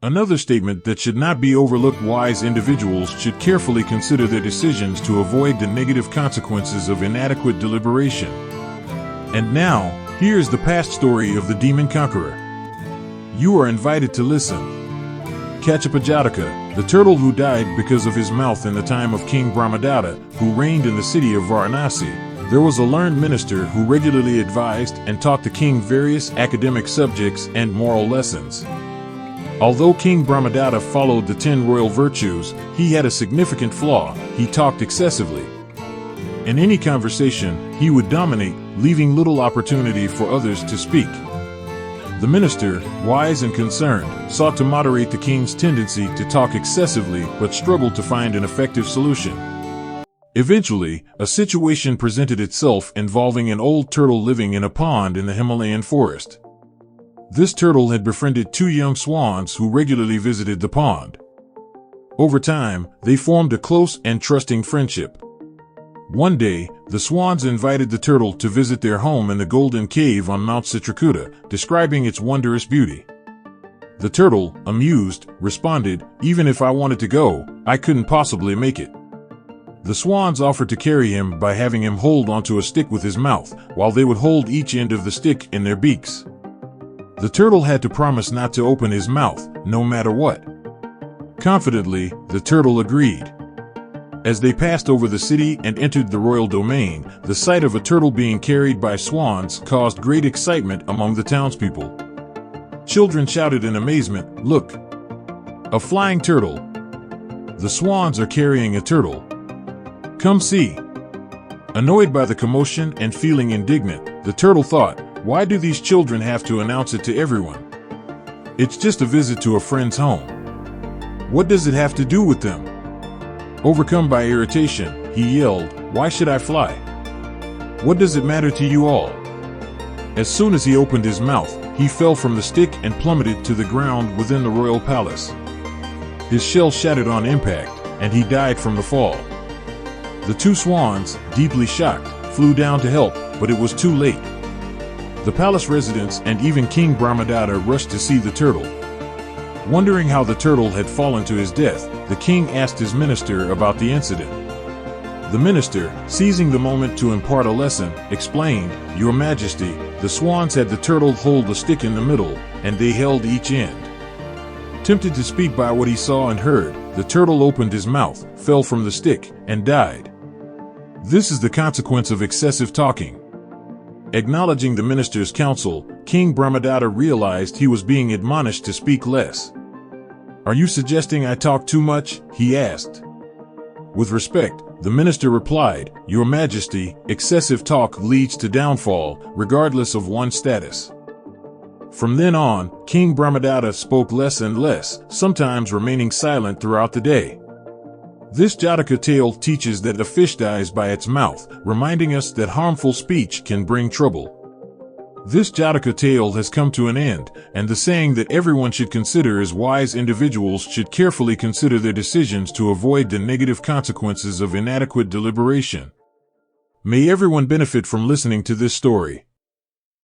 Another statement that should not be overlooked: wise individuals should carefully consider their decisions to avoid the negative consequences of inadequate deliberation. And now, here's the past story of the demon conqueror. You are invited to listen. Kacchapa Jataka, the turtle who died because of his mouth in the time of King Brahmadatta, who reigned in the city of Varanasi. There was a learned minister who regularly advised and taught the king various academic subjects and moral lessons. Although King Brahmadatta followed the 10 royal virtues, he had a significant flaw: he talked excessively. In any conversation, he would dominate, leaving little opportunity for others to speak. The minister, wise and concerned, sought to moderate the king's tendency to talk excessively but struggled to find an effective solution. Eventually, a situation presented itself involving an old turtle living in a pond in the Himalayan forest. This turtle had befriended 2 young swans who regularly visited the pond. Over time, they formed a close and trusting friendship. One day, the swans invited the turtle to visit their home in the Golden Cave on Mount Citrakuta, describing its wondrous beauty. The turtle, amused, responded, "Even if I wanted to go, I couldn't possibly make it." The swans offered to carry him by having him hold onto a stick with his mouth, while they would hold each end of the stick in their beaks. The turtle had to promise not to open his mouth, no matter what. Confidently, the turtle agreed. As they passed over the city and entered the royal domain, the sight of a turtle being carried by swans caused great excitement among the townspeople. Children shouted in amazement, "Look! A flying turtle! The swans are carrying a turtle! Come see!" Annoyed by the commotion and feeling indignant, the turtle thought, "Why do these children have to announce it to everyone? It's just a visit to a friend's home. What does it have to do with them?" Overcome by irritation, he yelled, "Why should I fly? What does it matter to you all?" As soon as he opened his mouth, he fell from the stick and plummeted to the ground within the royal palace. His shell shattered on impact, and he died from the fall. The 2 swans, deeply shocked, flew down to help, but it was too late. The palace residents and even King Brahmadatta rushed to see the turtle. Wondering how the turtle had fallen to his death, the king asked his minister about the incident. The minister, seizing the moment to impart a lesson, explained, "Your Majesty, the swans had the turtle hold a stick in the middle, and they held each end." Tempted to speak by what he saw and heard, the turtle opened his mouth, fell from the stick, and died. This is the consequence of excessive talking. Acknowledging the minister's counsel, King Brahmadatta realized he was being admonished to speak less. "Are you suggesting I talk too much?" he asked. With respect, the minister replied, "Your Majesty, excessive talk leads to downfall, regardless of one's status." From then on, King Brahmadatta spoke less and less, sometimes remaining silent throughout the day. This Jataka tale teaches that a fish dies by its mouth, reminding us that harmful speech can bring trouble. This Jataka tale has come to an end, and the saying that everyone should consider as wise individuals should carefully consider their decisions to avoid the negative consequences of inadequate deliberation. May everyone benefit from listening to this story.